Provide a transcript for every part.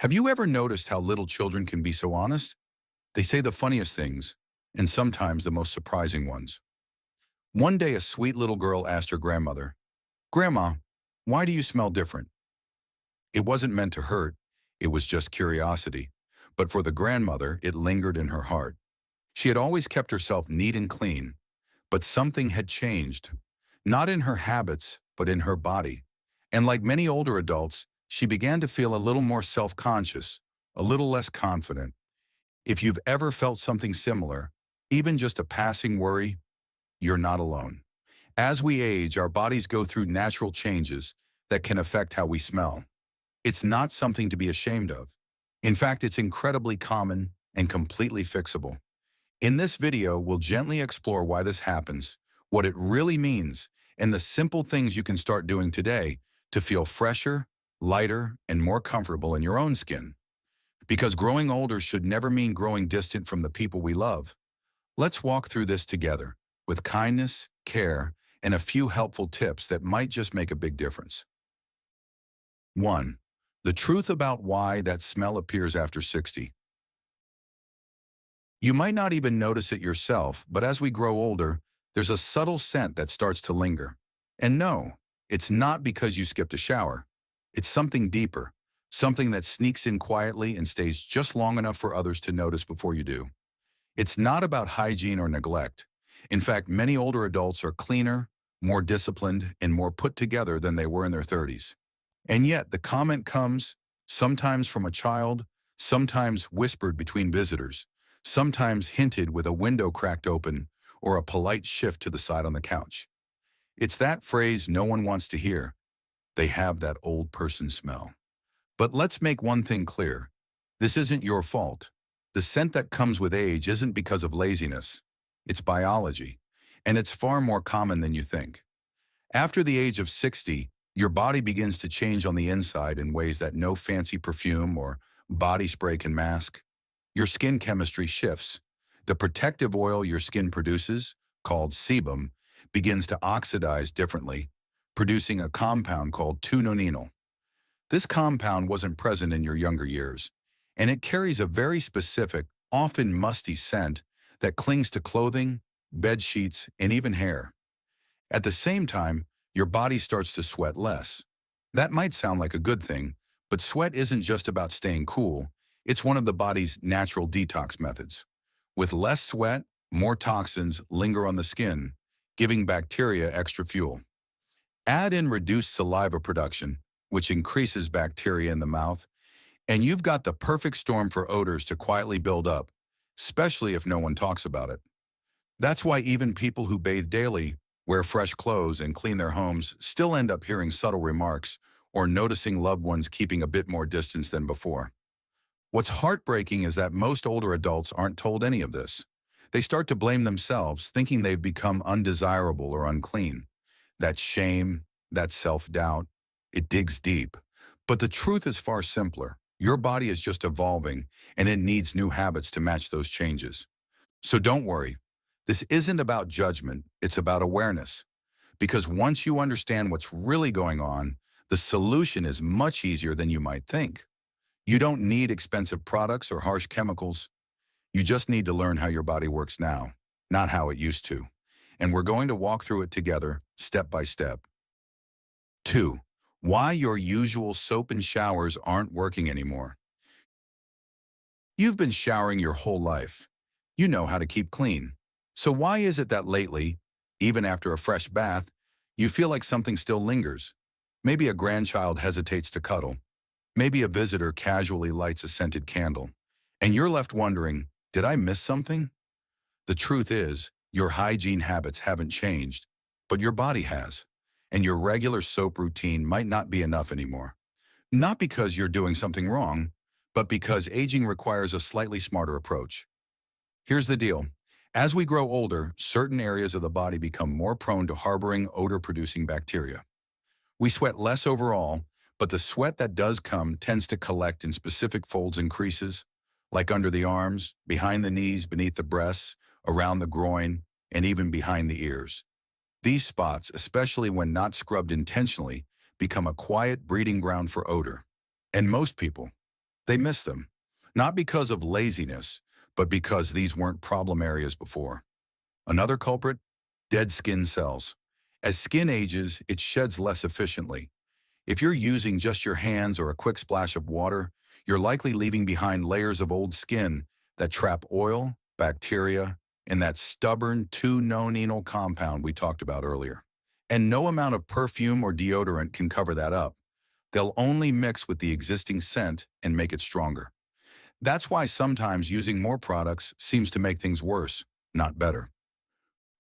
Have you ever noticed how little children can be so honest? They say the funniest things, and sometimes the most surprising ones. One day, a sweet little girl asked her grandmother, "Grandma, why do you smell different?" It wasn't meant to hurt, it was just curiosity. But for the grandmother, it lingered in her heart. She had always kept herself neat and clean, but something had changed. Not in her habits, but in her body. And like many older adults, she began to feel a little more self-conscious, a little less confident. If you've ever felt something similar, even just a passing worry, you're not alone. As we age, our bodies go through natural changes that can affect how we smell. It's not something to be ashamed of. In fact, it's incredibly common and completely fixable. In this video, we'll gently explore why this happens, what it really means, and the simple things you can start doing today to feel fresher, lighter, and more comfortable in your own skin. Because growing older should never mean growing distant from the people we love. Let's walk through this together, with kindness, care, and a few helpful tips that might just make a big difference. 1. The truth about why that smell appears after 60. You might not even notice it yourself, but as we grow older, there's a subtle scent that starts to linger. And no, it's not because you skipped a shower. It's something deeper, something that sneaks in quietly and stays just long enough for others to notice before you do. It's not about hygiene or neglect. In fact, many older adults are cleaner, more disciplined, and more put together than they were in their 30s. And yet, the comment comes, sometimes from a child, sometimes whispered between visitors, sometimes hinted with a window cracked open or a polite shift to the side on the couch. It's that phrase no one wants to hear. They have that old person smell. But let's make one thing clear. This isn't your fault. The scent that comes with age isn't because of laziness. It's biology, and it's far more common than you think. After the age of 60, your body begins to change on the inside in ways that no fancy perfume or body spray can mask. Your skin chemistry shifts. The protective oil your skin produces, called sebum, begins to oxidize differently, producing a compound called 2-nonenal. This compound wasn't present in your younger years, and it carries a very specific, often musty scent that clings to clothing, bed sheets, and even hair. At the same time, your body starts to sweat less. That might sound like a good thing, but sweat isn't just about staying cool. It's one of the body's natural detox methods. With less sweat, more toxins linger on the skin, giving bacteria extra fuel. Add in reduced saliva production, which increases bacteria in the mouth, and you've got the perfect storm for odors to quietly build up, especially if no one talks about it. That's why even people who bathe daily, wear fresh clothes, and clean their homes still end up hearing subtle remarks or noticing loved ones keeping a bit more distance than before. What's heartbreaking is that most older adults aren't told any of this. They start to blame themselves, thinking they've become undesirable or unclean. That shame, that self-doubt, it digs deep. But the truth is far simpler. Your body is just evolving, and it needs new habits to match those changes. So don't worry. This isn't about judgment, it's about awareness. Because once you understand what's really going on, the solution is much easier than you might think. You don't need expensive products or harsh chemicals. You just need to learn how your body works now, not how it used to. And we're going to walk through it together, step by step. 2. Why your usual soap and showers aren't working anymore. You've been showering your whole life. You know how to keep clean. So why is it that lately, even after a fresh bath, you feel like something still lingers? Maybe a grandchild hesitates to cuddle. Maybe a visitor casually lights a scented candle. And you're left wondering, did I miss something? The truth is, your hygiene habits haven't changed, but your body has. And your regular soap routine might not be enough anymore. Not because you're doing something wrong, but because aging requires a slightly smarter approach. Here's the deal. As we grow older, certain areas of the body become more prone to harboring odor-producing bacteria. We sweat less overall, but the sweat that does come tends to collect in specific folds and creases, like under the arms, behind the knees, beneath the breasts, around the groin, and even behind the ears. These spots, especially when not scrubbed intentionally, become a quiet breeding ground for odor. And most people, They miss them, not because of laziness, but because these weren't problem areas before. Another culprit? Dead skin cells. As skin ages, it sheds less efficiently. If you're using just your hands or a quick splash of water, you're likely leaving behind layers of old skin that trap oil, bacteria, and that stubborn 2-nonenal compound we talked about earlier. And no amount of perfume or deodorant can cover that up. They'll only mix with the existing scent and make it stronger. That's why sometimes using more products seems to make things worse, not better.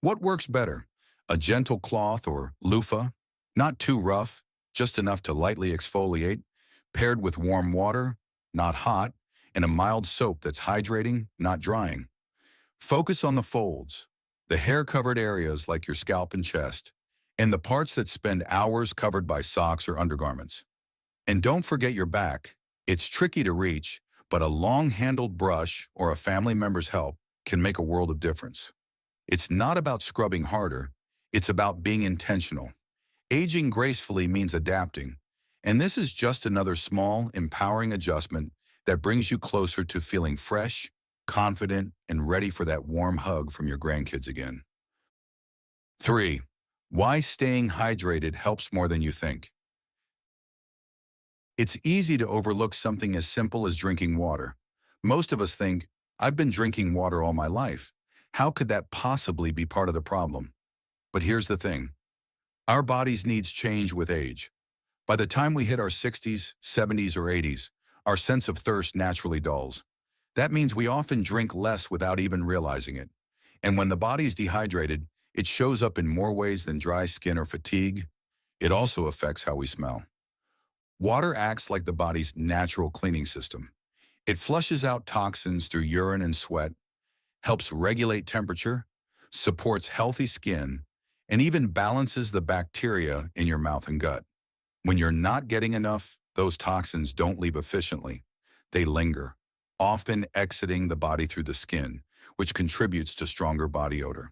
What works better? A gentle cloth or loofah, not too rough, just enough to lightly exfoliate, paired with warm water, not hot, and a mild soap that's hydrating, not drying. Focus on the folds, the hair-covered areas like your scalp and chest, and the parts that spend hours covered by socks or undergarments. And don't forget your back. It's tricky to reach, but a long-handled brush or a family member's help can make a world of difference. It's not about scrubbing harder, it's about being intentional. Aging gracefully means adapting, and this is just another small, empowering adjustment that brings you closer to feeling fresh, confident, and ready for that warm hug from your grandkids again. 3. Why staying hydrated helps more than you think. It's easy to overlook something as simple as drinking water. Most of us think, I've been drinking water all my life. How could that possibly be part of the problem? But here's the thing. Our bodies' needs change with age. By the time we hit our 60s, 70s, or 80s, our sense of thirst naturally dulls. That means we often drink less without even realizing it. And when the body's dehydrated, it shows up in more ways than dry skin or fatigue. It also affects how we smell. Water acts like the body's natural cleaning system. It flushes out toxins through urine and sweat, helps regulate temperature, supports healthy skin, and even balances the bacteria in your mouth and gut. When you're not getting enough, those toxins don't leave efficiently. They linger, often exiting the body through the skin, which contributes to stronger body odor.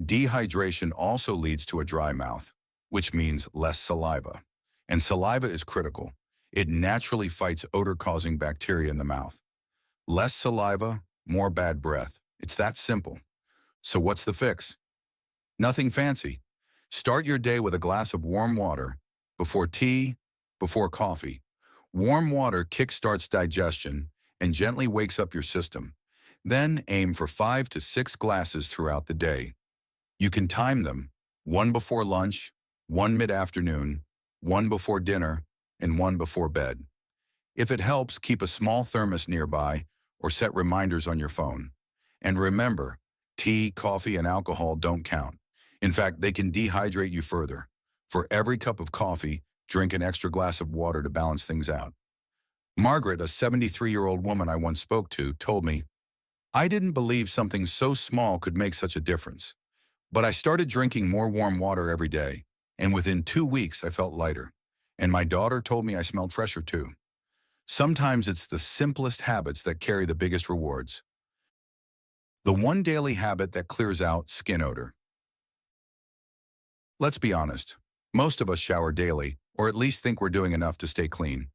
Dehydration also leads to a dry mouth, which means less saliva. And saliva is critical. It naturally fights odor-causing bacteria in the mouth. Less saliva, more bad breath. It's that simple. So what's the fix? Nothing fancy. Start your day with a glass of warm water, before tea, before coffee. Warm water kickstarts digestion and gently wakes up your system. Then aim for 5 to 6 glasses throughout the day. You can time them, one before lunch, one mid-afternoon, one before dinner, and one before bed. If it helps, keep a small thermos nearby or set reminders on your phone. And remember, tea, coffee, and alcohol don't count. In fact, they can dehydrate you further. For every cup of coffee, drink an extra glass of water to balance things out. Margaret, a 73-year-old woman I once spoke to, told me, I didn't believe something so small could make such a difference. But I started drinking more warm water every day, and within 2 weeks I felt lighter. And my daughter told me I smelled fresher too. Sometimes it's the simplest habits that carry the biggest rewards. The one daily habit that clears out skin odor. Let's be honest, most of us shower daily, or at least think we're doing enough to stay clean.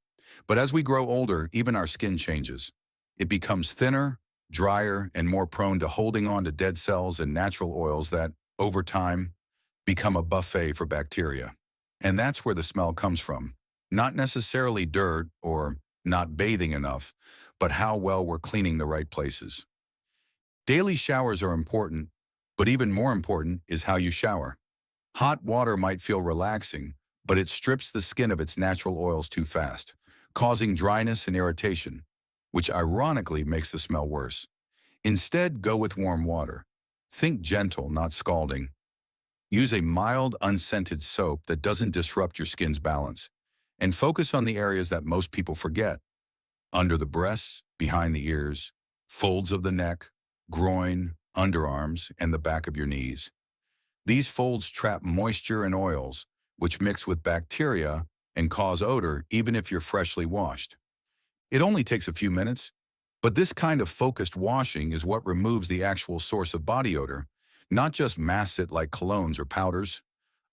But as we grow older, even our skin changes. It becomes thinner, drier, and more prone to holding on to dead cells and natural oils that, over time, become a buffet for bacteria. And that's where the smell comes from. Not necessarily dirt or not bathing enough, but how well we're cleaning the right places. Daily showers are important, but even more important is how you shower. Hot water might feel relaxing, but it strips the skin of its natural oils too fast, causing dryness and irritation, which ironically makes the smell worse. Instead, go with warm water. Think gentle, not scalding. Use a mild, unscented soap that doesn't disrupt your skin's balance, and focus on the areas that most people forget. Under the breasts, behind the ears, folds of the neck, groin, underarms, and the back of your knees. These folds trap moisture and oils, which mix with bacteria and cause odor even if you're freshly washed. It only takes a few minutes, but this kind of focused washing is what removes the actual source of body odor, not just masks it like colognes or powders.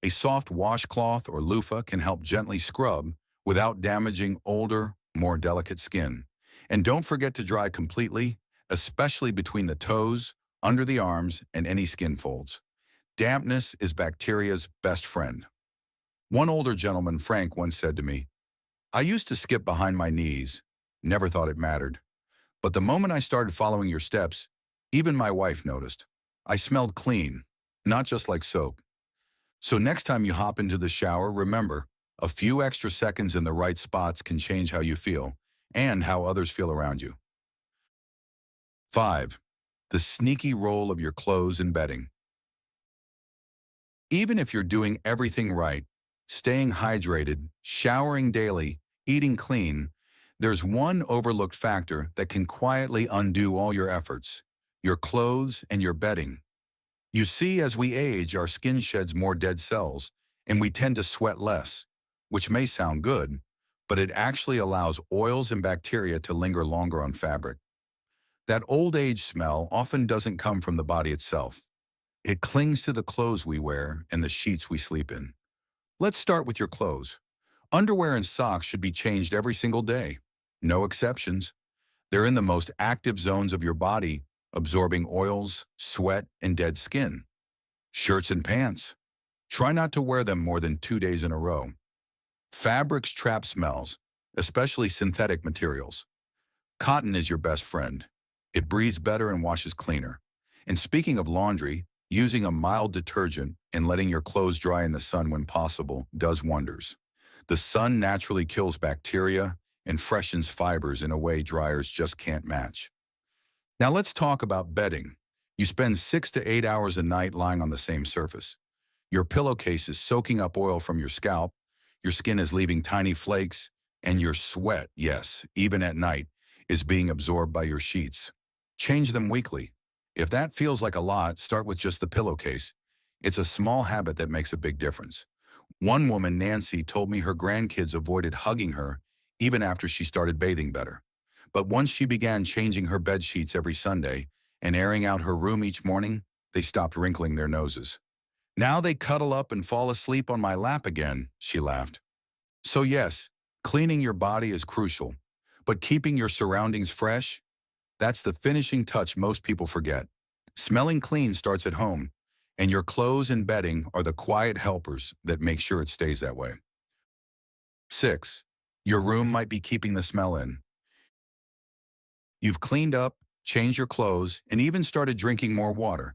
A soft washcloth or loofah can help gently scrub without damaging older, more delicate skin. And don't forget to dry completely, especially between the toes, under the arms, and any skin folds. Dampness is bacteria's best friend. One older gentleman, Frank, once said to me, "I used to skip behind my knees, never thought it mattered. But the moment I started following your steps, even my wife noticed. I smelled clean, not just like soap." So next time you hop into the shower, remember, a few extra seconds in the right spots can change how you feel and how others feel around you. 5. The sneaky role of your clothes and bedding. Even if you're doing everything right, staying hydrated, showering daily, eating clean, there's one overlooked factor that can quietly undo all your efforts: your clothes and your bedding. You see, as we age, our skin sheds more dead cells, and we tend to sweat less, which may sound good, but it actually allows oils and bacteria to linger longer on fabric. That old age smell often doesn't come from the body itself. It clings to the clothes we wear and the sheets we sleep in. Let's start with your clothes. Underwear and socks should be changed every single day. No exceptions. They're in the most active zones of your body, absorbing oils, sweat, and dead skin. Shirts and pants. Try not to wear them more than 2 days in a row. Fabrics trap smells, especially synthetic materials. Cotton is your best friend. It breathes better and washes cleaner. And speaking of laundry, using a mild detergent and letting your clothes dry in the sun when possible does wonders. The sun naturally kills bacteria and freshens fibers in a way dryers just can't match. Now let's talk about bedding. You spend 6 to 8 hours a night lying on the same surface. Your pillowcase is soaking up oil from your scalp, your skin is leaving tiny flakes, and your sweat, yes, even at night, is being absorbed by your sheets. Change them weekly. If that feels like a lot, start with just the pillowcase. It's a small habit that makes a big difference. One woman, Nancy, told me her grandkids avoided hugging her even after she started bathing better. But once she began changing her bed sheets every Sunday and airing out her room each morning, they stopped wrinkling their noses. "Now they cuddle up and fall asleep on my lap again," she laughed. So yes, cleaning your body is crucial, but keeping your surroundings fresh, that's the finishing touch most people forget. Smelling clean starts at home, and your clothes and bedding are the quiet helpers that make sure it stays that way. 6. Your room might be keeping the smell in. You've cleaned up, changed your clothes, and even started drinking more water.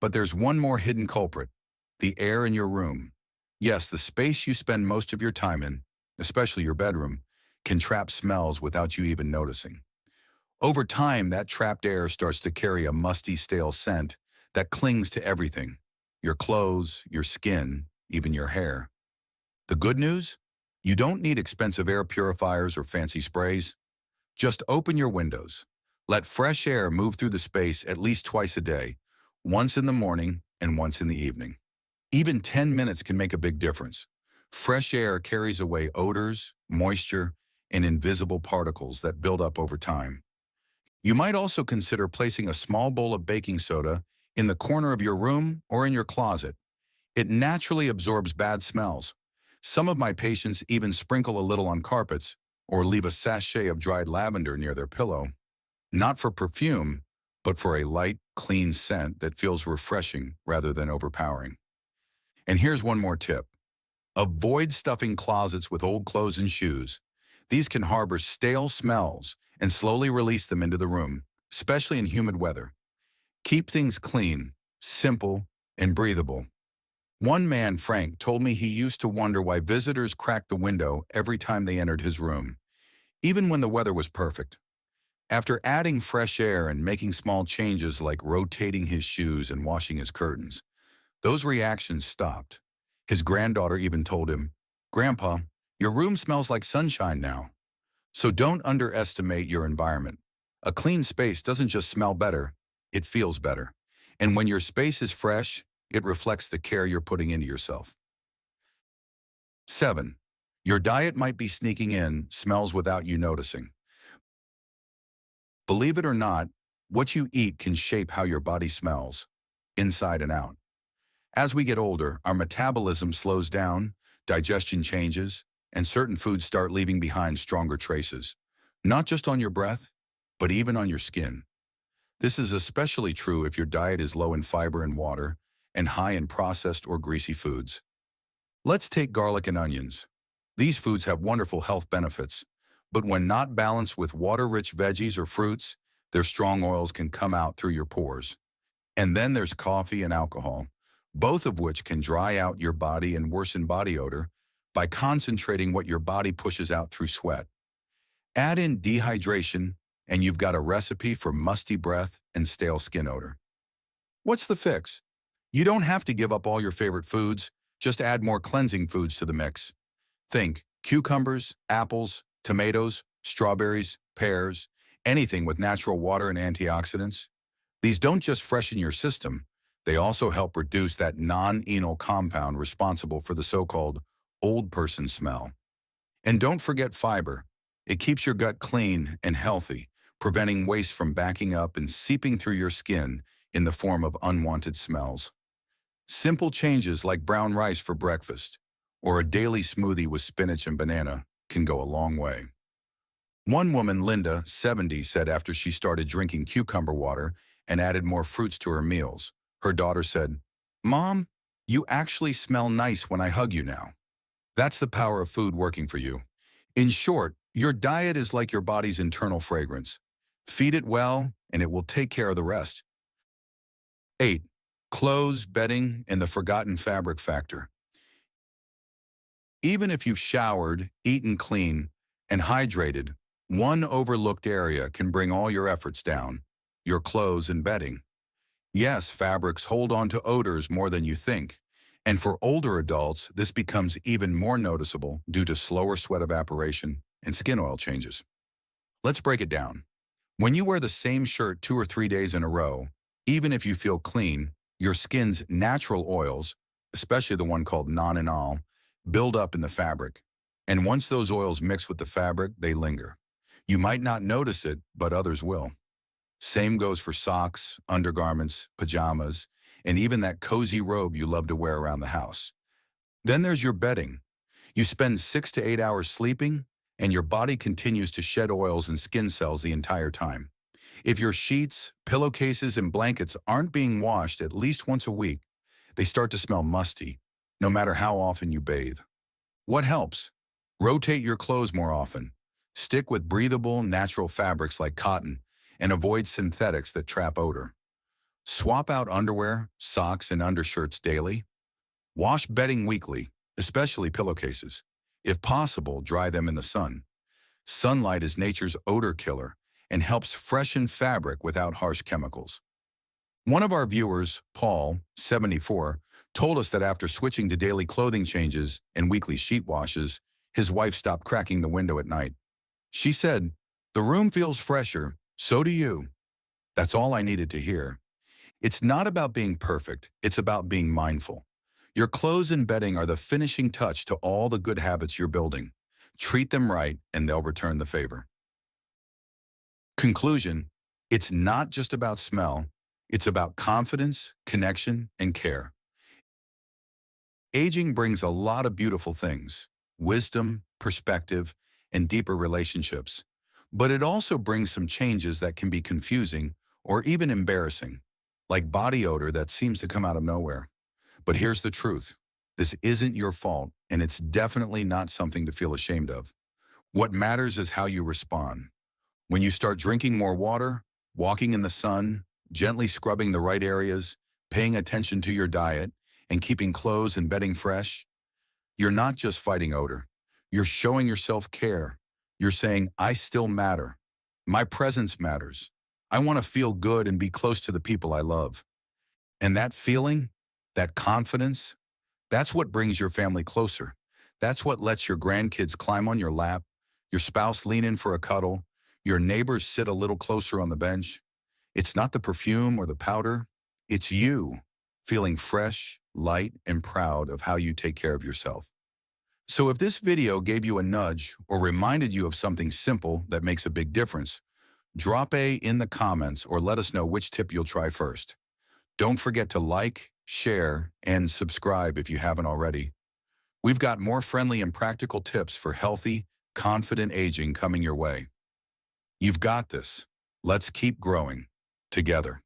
But there's one more hidden culprit: the air in your room. Yes, the space you spend most of your time in, especially your bedroom, can trap smells without you even noticing. Over time, that trapped air starts to carry a musty, stale scent that clings to everything: your clothes, your skin, even your hair. The good news? You don't need expensive air purifiers or fancy sprays. Just open your windows. Let fresh air move through the space at least twice a day, once in the morning and once in the evening. Even 10 minutes can make a big difference. Fresh air carries away odors, moisture, and invisible particles that build up over time. You might also consider placing a small bowl of baking soda in the corner of your room or in your closet. It naturally absorbs bad smells. Some of my patients even sprinkle a little on carpets or leave a sachet of dried lavender near their pillow. Not for perfume, but for a light, clean scent that feels refreshing rather than overpowering. And here's one more tip. Avoid stuffing closets with old clothes and shoes. These can harbor stale smells and slowly release them into the room, especially in humid weather. Keep things clean, simple, and breathable. One man, Frank, told me he used to wonder why visitors cracked the window every time they entered his room, even when the weather was perfect. After adding fresh air and making small changes like rotating his shoes and washing his curtains, those reactions stopped. His granddaughter even told him, "Grandpa, your room smells like sunshine now." So don't underestimate your environment. A clean space doesn't just smell better, it feels better. And when your space is fresh, it reflects the care you're putting into yourself. 7. Your diet might be sneaking in smells without you noticing. Believe it or not, what you eat can shape how your body smells, inside and out. As we get older, our metabolism slows down, digestion changes, and certain foods start leaving behind stronger traces. not just on your breath, but even on your skin. This is especially true if your diet is low in fiber and water and high in processed or greasy foods. Let's take garlic and onions. These foods have wonderful health benefits, but when not balanced with water-rich veggies or fruits, their strong oils can come out through your pores. And then there's coffee and alcohol, both of which can dry out your body and worsen body odor by concentrating what your body pushes out through sweat. Add in dehydration, and you've got a recipe for musty breath and stale skin odor. What's the fix? You don't have to give up all your favorite foods, just add more cleansing foods to the mix. Think cucumbers, apples, tomatoes, strawberries, pears, anything with natural water and antioxidants. These don't just freshen your system, they also help reduce that non-enol compound responsible for the so-called old person smell. And don't forget fiber. It keeps your gut clean and healthy, preventing waste from backing up and seeping through your skin in the form of unwanted smells. Simple changes like brown rice for breakfast or a daily smoothie with spinach and banana can go a long way. One woman, Linda, 70, said after she started drinking cucumber water and added more fruits to her meals, her daughter said, "Mom, you actually smell nice when I hug you now." That's the power of food working for you. In short, your diet is like your body's internal fragrance. Feed it well, and it will take care of the rest. 8. Clothes, bedding, and the forgotten fabric factor. Even if you've showered, eaten clean, and hydrated, one overlooked area can bring all your efforts down: your clothes and bedding. Yes, fabrics hold on to odors more than you think, and for older adults, this becomes even more noticeable due to slower sweat evaporation and skin oil changes. Let's break it down. When you wear the same shirt 2 or 3 days in a row, even if you feel clean, your skin's natural oils, especially the one called non-enol, build up in the fabric. And once those oils mix with the fabric, they linger. You might not notice it, but others will. Same goes for socks, undergarments, pajamas, and even that cozy robe you love to wear around the house. Then there's your bedding. You spend 6 to 8 hours sleeping, and your body continues to shed oils and skin cells the entire time. If your sheets, pillowcases, and blankets aren't being washed at least once a week, they start to smell musty, no matter how often you bathe. What helps? Rotate your clothes more often. Stick with breathable, natural fabrics like cotton, and avoid synthetics that trap odor. Swap out underwear, socks, and undershirts daily. Wash bedding weekly, especially pillowcases. If possible, dry them in the sun. Sunlight is nature's odor killer and helps freshen fabric without harsh chemicals. One of our viewers, Paul, 74, told us that after switching to daily clothing changes and weekly sheet washes, his wife stopped cracking the window at night. She said, "The room feels fresher, so do you." That's all I needed to hear. It's not about being perfect, it's about being mindful. Your clothes and bedding are the finishing touch to all the good habits you're building. Treat them right, and they'll return the favor. Conclusion: it's not just about smell, it's about confidence, connection, and care. Aging brings a lot of beautiful things: wisdom, perspective, and deeper relationships. But it also brings some changes that can be confusing or even embarrassing, like body odor that seems to come out of nowhere. But here's the truth: this isn't your fault, and it's definitely not something to feel ashamed of. What matters is how you respond. When you start drinking more water, walking in the sun, gently scrubbing the right areas, paying attention to your diet, and keeping clothes and bedding fresh, you're not just fighting odor. You're showing yourself care. You're saying, "I still matter. My presence matters. I want to feel good and be close to the people I love." And that feeling, that confidence, that's what brings your family closer. That's what lets your grandkids climb on your lap, your spouse lean in for a cuddle, your neighbors sit a little closer on the bench. It's not the perfume or the powder. It's you, feeling fresh, light, and proud of how you take care of yourself. So if this video gave you a nudge or reminded you of something simple that makes a big difference, drop a in the comments or let us know which tip you'll try first. Don't forget to like, share, and subscribe if you haven't already. We've got more friendly and practical tips for healthy, confident aging coming your way. You've got this. Let's keep growing together.